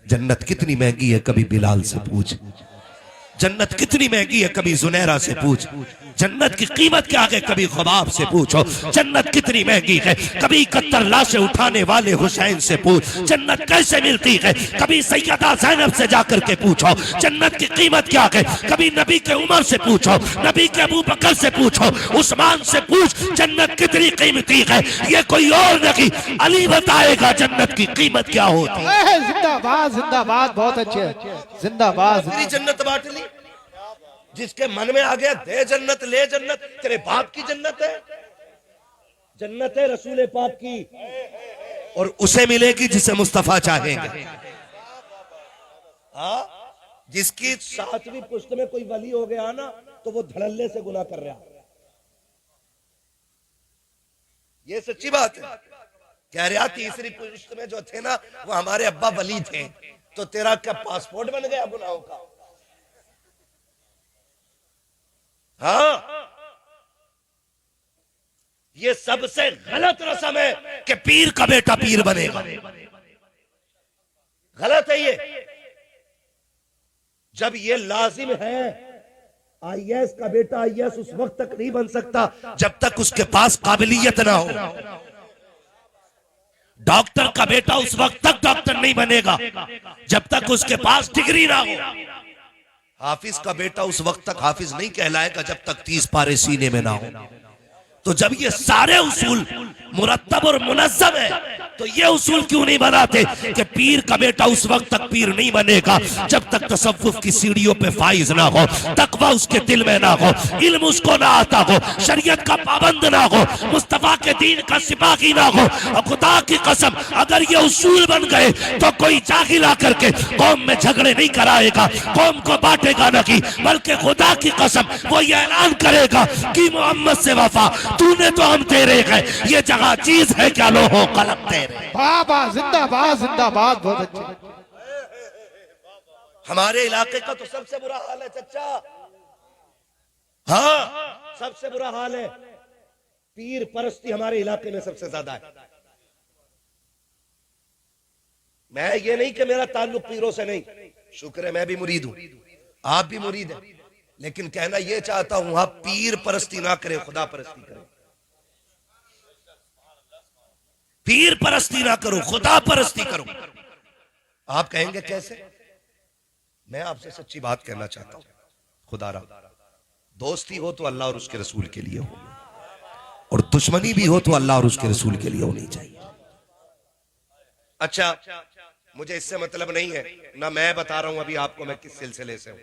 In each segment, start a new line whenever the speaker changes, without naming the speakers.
जन्नत कितनी महंगी है कभी बिलाल से पूछ। जन्नत कितनी महंगी है कभी जुनैरा से पूछ। जन्नत की कीमत क्या है कभी ख्वाब से पूछो। जन्नत कितनी महंगी है कभी 71 लाशें उठाने वाले हुसैन से पूछ। जन्नत कैसे मिलती है कभी सैयदा ज़ैनब से जाकर के पूछो। जन्नत की कीमत क्या है कभी नबी के उमर से पूछो, नबी के अबू बकर से पूछो, उस्मान से पूछ। जन्नत कितनी कीमती है ये कोई और नहीं, अली बताएगा जन्नत की कीमत क्या होती है।
जिंदाबाद जिंदाबाद, बहुत अच्छे, जिंदाबाद।
तेरी जन्नत बांट ली, जिसके मन में आ गया दे जन्नत ले जन्नत। तेरे बाप की जन्नत है, जन्नत है रसूल पाक की, और उसे मिलेगी जिसे मुस्तफा चाहेंगे। हाँ, जिसकी 7वीं पुश्त में कोई वली हो गया ना तो वो धड़ल्ले से गुनाह कर रहा। ये सच्ची बात है। कह रहा 3री पुश्त में जो थे ना वो हमारे अब्बा वली थे, तो तेरा क्या पासपोर्ट बन गया गुनाहों का? हाँ, ये सबसे गलत रस्म है कि पीर का बेटा पीर बनेगा। गलत है ये। जब ये लाजिम है, आईएएस का बेटा आईएएस उस वक्त तक नहीं बन सकता जब तक उसके पास काबिलियत ना हो। डॉक्टर का बेटा उस वक्त तक डॉक्टर नहीं बनेगा जब तक उसके पास डिग्री ना हो। हाफिज का बेटा उस वक्त तक हाफिज नहीं कहलाएगा जब तक 30 पारे सीने में ना हो। तो जब ये सारे उसूल मुरत्तब और मुनज़्ज़म है तो ये उसूल क्यों नहीं बनाते कि पीर का बेटा उस वक्त तक पीर नहीं बनेगा जब तक तसव्वुफ की सीढ़ियों पे फाइज ना हो, तकवा उसके दिल में ना हो, इल्म उसको ना आता हो, शरीयत का पाबंद ना हो, मुस्तफा के दीन का सिपाही ना हो। और खुदा की कसम अगर ये उसूल बन गए तो कोई जाहिल आकर के कौम में झगड़े नहीं कराएगा, कौम को बांटेगा नहीं, बल्कि खुदा की कसम वो ये ऐलान करेगा कि मोहम्मद से वफा तूने तो हम तेरे हैं, ये जगह चीज है क्या लो हो कलम तेरे।
बाबा जिंदाबाद जिंदाबाद, बहुत अच्छे।
हमारे इलाके का तो सबसे बुरा हाल है चच्चा। हाँ, सबसे बुरा हाल है। पीर परस्ती हमारे इलाके में सबसे ज्यादा है। मैं ये नहीं कि मेरा ताल्लुक पीरों से नहीं, शुक्र है मैं भी मुरीद हूं, आप भी मुरीद हैं, लेकिन कहना ये चाहता हूं आप पीर परस्ती ना करें, खुदा परस्ती करें। पीर परस्ती ना करो, खुदा परस्ती करो। आप कहेंगे कैसे? मैं आपसे सच्ची बात कहना चाहता हूं। खुदा रा दोस्ती हो तो अल्लाह और उसके रसूल के लिए हो, और दुश्मनी भी हो तो अल्लाह और उसके रसूल के लिए होनी चाहिए। अच्छा, मुझे इससे मतलब नहीं है, ना मैं बता रहा हूं अभी आपको मैं किस सिलसिले से हूं,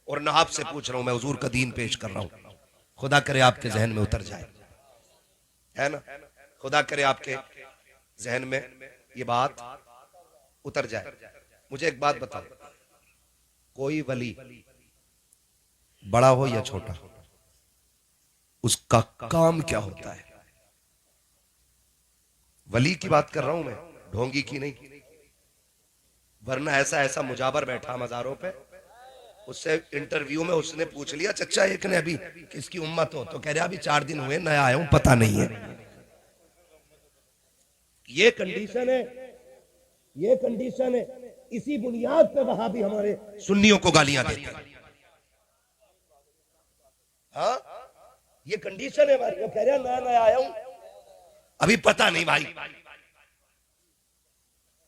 और ना आपसे पूछ रहा हूं, मैं हुजूर का दीन पेश कर रहा हूं। खुदा करे आपके जहन में उतर जाए, है ना? खुदा करे आपके जहन में ये बात उतर जाए। मुझे एक बात बताओ, कोई वली बड़ा हो या छोटा, उसका काम क्या होता है? वली की बात कर रहा हूं मैं, ढोंगी की नहीं। वरना ऐसा ऐसा मुजाबर बैठा मजारों पे, उससे इंटरव्यू में उसने पूछ लिया, चच्चा एक ने अभी किसकी उम्मत हो, तो कह रहा अभी 4 दिन हुए, नया आया हूं, पता नहीं है। ये कंडीशन है, ये कंडीशन है। इसी बुनियाद पे वहां भी हमारे सुन्नियों को गालियां देते हैं। हाँ, ये कंडीशन है हमारी। वो कह रहा नया नया आया हूं, अभी पता नहीं भाई।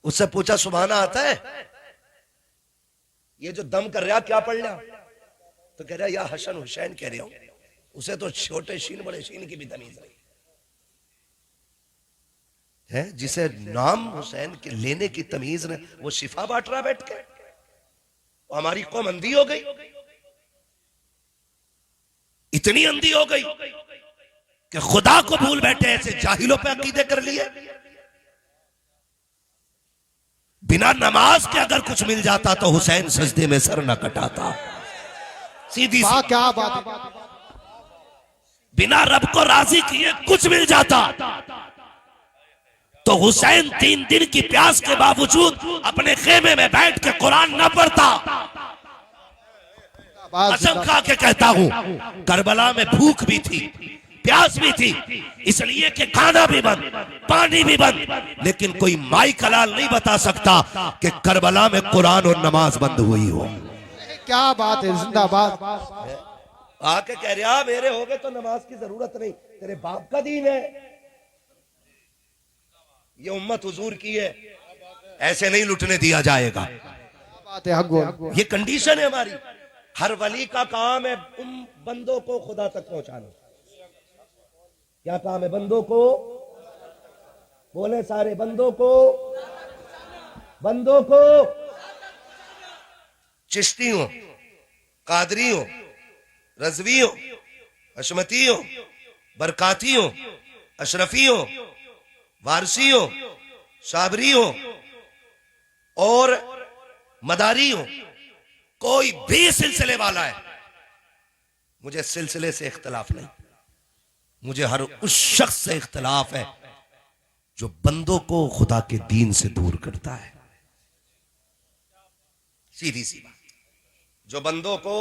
उससे पूछा सुभाना आता है? ये जो दम कर रहा क्या पढ़ लिया? तो कह रहा या हसन हुसैन कह रहा हूं, उसे तो छोटे शीन बड़े शीन की भी तमीज नहीं है। जिसे नाम हुसैन के लेने की तमीज ने, वो शिफा बांट रहा बैठ के। हमारी कौम अंधी हो गई, इतनी अंधी हो गई कि खुदा को भूल बैठे, ऐसे जाहिलों पे अकीदे कर लिए। बिना नमाज के अगर कुछ मिल जाता तो हुसैन सजदे में सर न कटाता। सीधी सी
क्या बात है।
बिना रब को राजी किए कुछ मिल जाता तो हुसैन 3 दिन की प्यास के बावजूद अपने खेमे में बैठ के कुरान न पढ़ता। कसम खा के कहता हूं, करबला में भूख भी थी, प्यास भी थी, इसलिए कि खाना भी बंद, पानी भी बंद, लेकिन कोई माई कलाल नहीं बता सकता कि करबला में कुरान और नमाज बंद हुई हो।
क्या बात है, जिंदाबाद।
आके कह रहा मेरे हो गए तो नमाज की जरूरत नहीं, तेरे बाप का दीन है, ये उम्मत हुजूर की है, ऐसे नहीं लुटने दिया जाएगा।
बात है, हक बोल।
ये कंडीशन है हमारी। हर वली का काम है उन बंदों को खुदा तक पहुंचाना। क्या काम है बंदों को? बोले सारे बंदों को, बंदों को, चिश्ती हो, कादरी हो, रजवी हो, अशमती हो, बरकाती हो, अशरफी हो, वारसी हो, साबरी हो और मदारी हो, कोई भी सिलसिले वाला है, मुझे सिलसिले से इख्तलाफ नहीं, मुझे हर उस शख्स से इख्तलाफ है जो बंदों को खुदा के दीन से दूर करता है। सीधी सी बात, जो बंदों को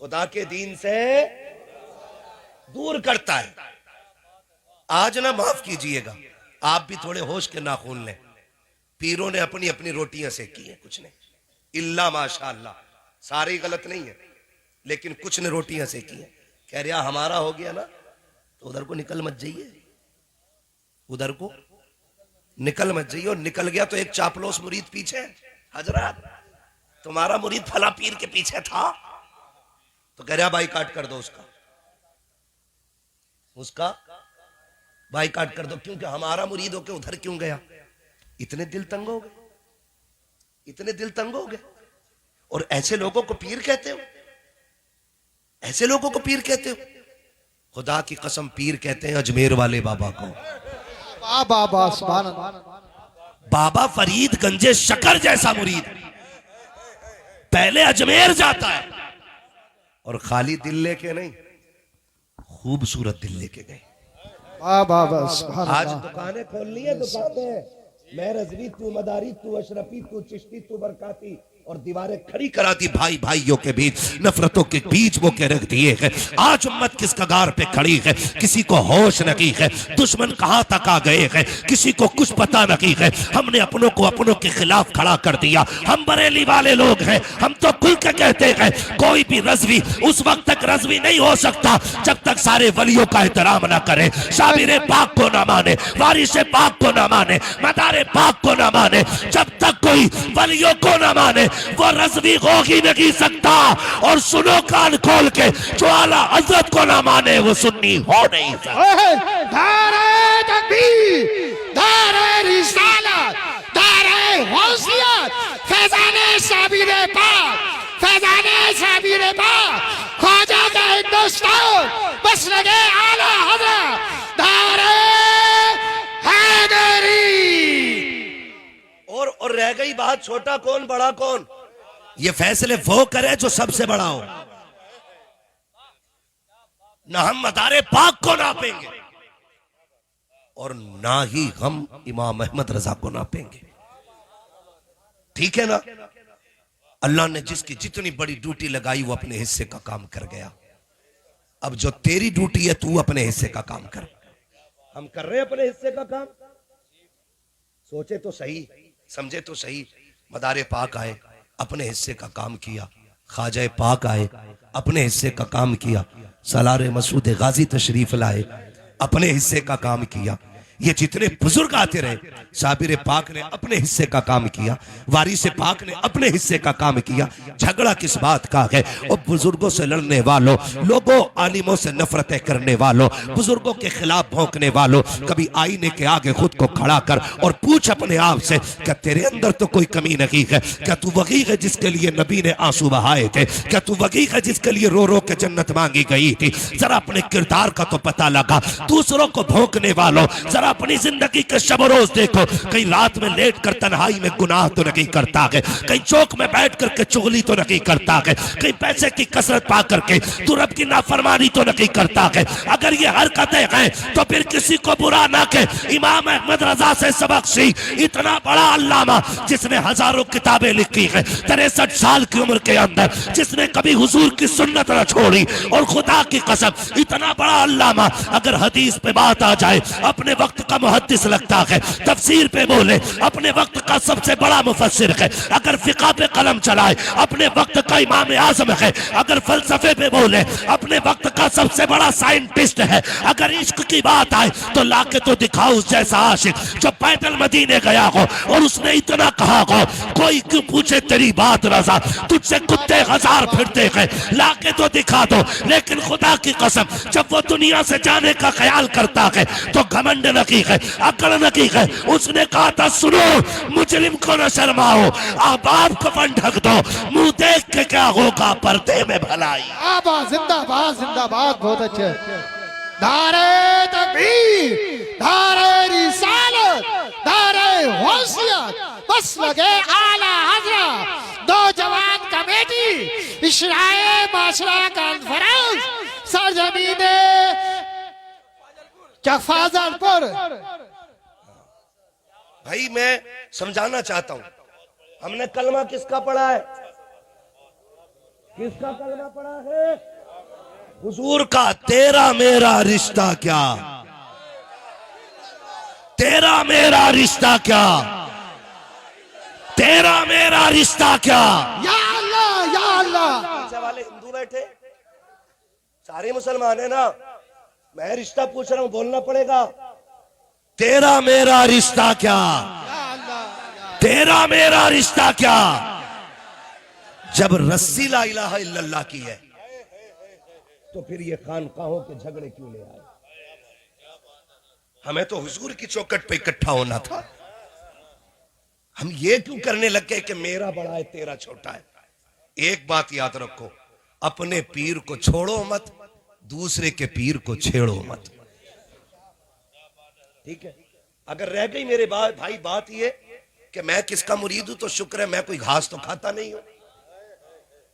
खुदा के दीन से दूर करता है। आज ना माफ कीजिएगा, आप भी थोड़े होश के नाखून लें। पीरों ने अपनी अपनी रोटियां सेकी हैं, कुछ ने इल्ला माशाअल्लाह, सारी गलत नहीं है, लेकिन कुछ ने रोटियां सेकी हैं। कह रहा हमारा हो गया ना तो उधर को निकल मत जाइए, उधर को निकल मत जाइए। और निकल गया तो एक चापलोस मुरीद पीछे, हजरत तुम्हारा मुरीद फला पीर के पीछे था, तो कह रहा बाईकाट कर दो उसका बाईकाट कर दो, क्योंकि हमारा मुरीद होके उधर क्यों गया। इतने दिल तंग हो गए, इतने दिल तंग हो गए। और ऐसे लोगों को पीर कहते हो, ऐसे लोगों को पीर कहते हो। खुदा की कसम पीर कहते हैं अजमेर वाले बाबा को।
बाबा सुभान अल्लाह।
बाबा फरीद गंजे शकर जैसा मुरीद पहले अजमेर जाता है, और खाली दिल लेके नहीं, खूबसूरत दिल लेके गए।
बाबा सुभान
आज
अल्लाह।
दुकानें खोलनी है, दुकानें, मैं रजवी तू मदारी तू अशरफी तू चिश्ती तू बरकाती, और दीवारें खड़ी करा दी भाई भाइयों के बीच, नफरतों के बीच वो के रख दिए हैं। आज उम्मत किस कगार पे खड़ी है, किसी को होश नहीं है, दुश्मन कहां तक आ गए हैं, किसी को कुछ पता नहीं है। हमने अपनों को अपनों के खिलाफ खड़ा कर दिया। हम बरेली वाले लोग हैं, हम तो खुल के कहते हैं कोई भी रजवी उस वक्त तक रजवी नहीं हो सकता जब तक सारे वलियों का एहतराम ना करे, शाबिर पाक को ना माने, वारिस पाक को ना माने, मदार पाक को ना माने। जब तक कोई वलियों को ना माने वो रज़वी हो ही नहीं सकता। और सुनो कान खोल के, जो आला हजरत को ना माने वो सुन्नी हो नहीं सकता।
नारे तकबीर, नारे रिसालत, नारे गौसियत, फैज़ाने शाबिर पाक, फैज़ाने शाबिर पाक, ख्वाजा का हिंदुस्तान, बस लगे आला हजरत, नारे हैदरी।
और रह गई बात छोटा कौन बड़ा कौन, ये फैसले वो करे जो सबसे बड़ा हो। ना हम मदारे पाक को नापेंगे और ना ही हम इमाम अहमद रजा को नापेंगे, ठीक है ना। अल्लाह ने जिसकी जितनी बड़ी ड्यूटी लगाई वो अपने हिस्से का काम कर गया। अब जो तेरी ड्यूटी है तू अपने हिस्से का काम कर। हम कर रहे हैं अपने हिस्से का काम। सोचे तो सही, समझे तो सही। मदारे पाक आए, अपने हिस्से का काम किया। ख्वाजा पाक आए, अपने हिस्से का काम किया। सलार मसूद गाजी तशरीफ लाए, अपने हिस्से का काम किया। ये जितने बुजुर्ग आते रहे, साबिर पाक ने अपने हिस्से का काम किया, वारिस पाक ने अपने हिस्से का काम किया। झगड़ा किस बात का है? और बुजुर्गों से लड़ने वालों, लोगों आलिमों से नफरतें करने वालों, बुजुर्गों के खिलाफ भौंकने वालों, कभी आईने के आगे खुद को खड़ा कर और पूछ अपने आप से, क्या तेरे अंदर तो कोई कमी नहीं है? क्या तू वही है जिसके लिए नबी ने आंसू बहाए थे? क्या तू वही है जिसके लिए रो रो के जन्नत मांगी गई थी? जरा अपने किरदार का तो पता लगा। दूसरों को भौंकने वालों, जरा अपनी जिंदगी के शब रोज देखो, कहीं रात में लेट कर तन्हाई में गुनाह तो नहीं करता है, कहीं चौक में बैठ करके चुगली तो नहीं करता है, कहीं पैसे की कसरत पा करके तू रब की नाफरमानी तो नहीं करता है। अगर ये हरकतें हैं तो फिर किसी को बुरा ना कहे। इमाम अहमद रजा से सबक सी, इतना बड़ा अल्लामा जिसने हजारों किताबें लिखी है 63 साल की उम्र के अंदर, जिसने कभी हुजूर की सुन्नत न छोड़ी, और खुदा की कसम इतना बड़ा अल्लामा अगर हदीस पे बात आ जाए अपने वक्त का मुहद्दिस लगता है, तफसीर पे बोले अपने वक्त का सबसे बड़ा मुफस्सिर है, अगर फिका पे कलम चलाए अपने वक्त का इमाम आजम है, अगर फलसफे पे बोले अपने वक्त का सबसे बड़ा साइंटिस्ट है, अगर इश्क की बात आए तो लाके तो दिखाओ उस जैसा आशिक जो पैदल मदीने गया हो और उसने इतना कहा हो, कोई क्यों पूछे तेरी बात रजा, तुझसे कुत्ते हजार फिरते हैं, लाके तो दिखा दो। लेकिन खुदा की कसम जब वो दुनिया से जाने का ख्याल करता है तो घमंड नकी है, अकड़ नकी है। उसने कहा था सुनो मुजरिम को न शर्माओ, आप कफन ढक दो, मुंह देख के क्या होगा पर्दे में भलाई।
आबा जिंदाबाद जिंदाबाद, बहुत अच्छे। नारे तकबीर, नारे रिसालत, नारे होशियत, बस लगे आला हजरा, नौजवान कमेटी, इशराए माशरा कॉन्फ्रेंस, सरजमीने चफाजलपुर।
भाई मैं समझाना चाहता हूं, हमने कलमा किसका पढ़ा है? किसका कलमा पढ़ा है? हुजूर का। तेरा मेरा रिश्ता क्या, तेरा मेरा रिश्ता क्या, तेरा मेरा रिश्ता क्या।
या अल्लाह या अल्लाह।
पीछे वाले हिंदू बैठे, सारे मुसलमान है ना, मैं रिश्ता पूछ रहा हूं, बोलना पड़ेगा। तेरा मेरा रिश्ता क्या, तेरा मेरा रिश्ता क्या। जब रस्सी ला इलाहा इल्लल्लाह की है तो फिर ये खानकाहों के झगड़े क्यों ले आए? हमें तो हुजूर की चौखट पे इकट्ठा होना था, हम ये क्यों करने लग गए कि मेरा बड़ा है तेरा छोटा है? एक बात याद रखो, अपने पीर को छोड़ो मत, दूसरे के पीर को छेड़ो मत। ठीक है, अगर रह गई मेरे भाई बात ये कि मैं किसका मुरीद हूं तो शुक्र है, मैं कोई घास तो खाता नहीं हूं।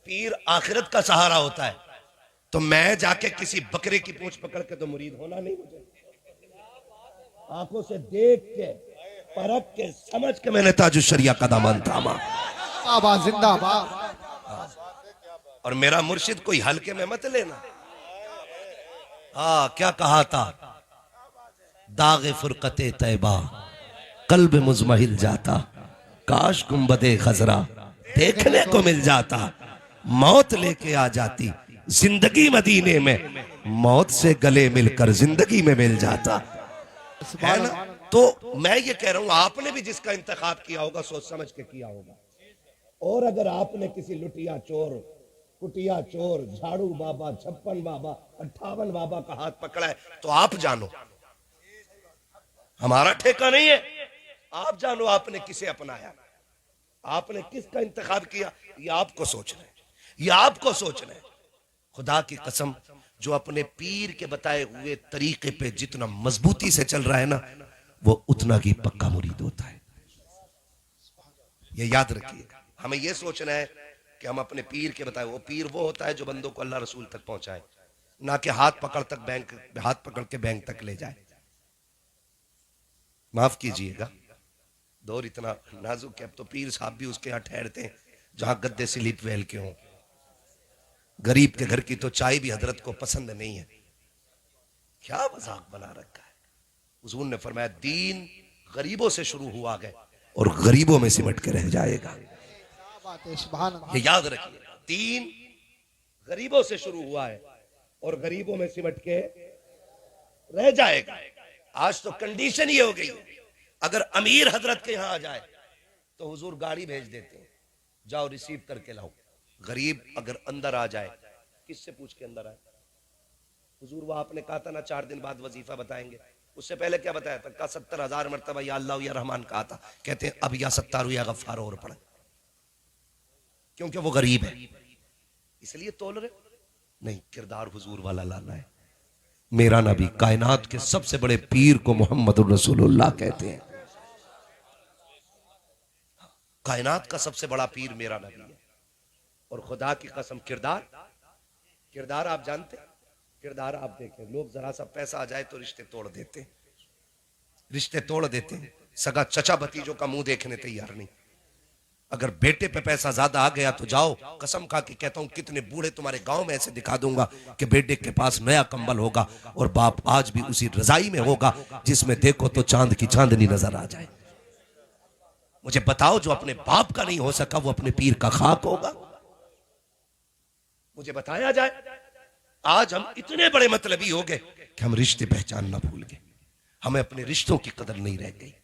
पीर आखिरत का सहारा होता है, तो मैं जाके किसी बकरे की पूंछ पकड़ के तो मुरीद होना नहीं। मुझे आंखों से देख के परख के समझ के मैंने ताजुश शरिया का दामन थामा।
आबा जिंदाबाद।
और मेरा मुर्शिद कोई हल्के में मत लेना। क्या कहा था? दागे फुरकते तैबा कल्ब मुजमहिल जाता, काश गुंबदे खजरा देखने को मिल जाता, मौत लेके आ जाती जिंदगी मदीने में, मौत से गले मिलकर जिंदगी में मिल जाता है ना। तो मैं ये कह रहा हूं, आपने भी जिसका इंतखाब किया होगा सोच समझ के किया होगा। और अगर आपने किसी लुटिया चोर, कुटिया चोर, झाड़ू बाबा, 56 बाबा, 58 बाबा का हाथ पकड़ा है तो आप जानो, हमारा ठेका नहीं है। आप जानो आपने किसे अपनाया, आपने किसका इंतखाब किया, ये आपको सोचना है, ये आपको सोचना है। खुदा की कसम, जो अपने पीर के बताए हुए तरीके पे जितना मजबूती से चल रहा है ना, वो उतना ही पक्का मुरीद होता है। ये याद रखिएगा। हमें ये सोचना है कि हम अपने पीर के बताए, वो पीर वो होता है जो बंदों को अल्लाह रसूल तक पहुंचाए, ना कि हाथ पकड़ के बैंक तक ले जाए। माफ कीजिएगा, दौर इतना नाजुक है, अब तो पीर साहब भी उसके यहाँ ठहरते हैं जहां गद्दे स्लीप वेल के हों। गरीब के घर की तो चाय भी हजरत को पसंद नहीं है। क्या मजाक बना रखा है। हुजूर ने फरमाया दीन गरीबों से शुरू हुआ है और गरीबों में सिमट के रह जाएगा। ये याद रखिए, दीन गरीबों से शुरू हुआ है और गरीबों में सिमट के रह जाएगा। आज तो कंडीशन ये हो गई, अगर अमीर हजरत के यहां आ जाए तो हुजूर गाड़ी भेज देते हैं, जाओ रिसीव करके लाओ। गरीब अगर अंदर आ जाए, किससे पूछ के अंदर आए? हुजूर वो आपने कहा था ना 4 दिन बाद वजीफा बताएंगे, उससे पहले क्या बताया था? कहा 70,000 मरतबा या अल्लाह या रहमान कहा था। कहते हैं अब या सत्तार या गफ्फार और पढ़े, क्योंकि वो गरीब है इसलिए तोल रहे नहीं। किरदार हुजूर वाला लाना है, मेरा नबी कायनात के सबसे बड़े पीर को मोहम्मदुर रसूलुल्लाह कहते हैं। कायनात का सबसे बड़ा पीर मेरा नबी है। और खुदा की कसम किरदार आप जानते हैं, किरदार आप देखें, लोग जरा सा पैसा आ जाए तो रिश्ते तोड़ देते हैं, रिश्ते तोड़ देते हैं, सगा चचा भतीजों का मुंह देखने तैयार नहीं। अगर बेटे पे पैसा ज्यादा आ गया तो जाओ, कसम खा के कहता हूं कितने बूढ़े तुम्हारे गांव में ऐसे दिखा दूंगा कि बेटे के पास नया कंबल होगा और बाप आज भी उसी रजाई में होगा जिसमें देखो तो चांद की चांदनी नजर आ जाए। मुझे बताओ, जो अपने बाप का नहीं हो सका वो अपने पीर का खाक होगा? मुझे बताया जाए। आज हम इतने बड़े मतलबी हो गए कि हम रिश्ते पहचानना भूल गए, हमें अपने रिश्तों की कदर नहीं रह गई।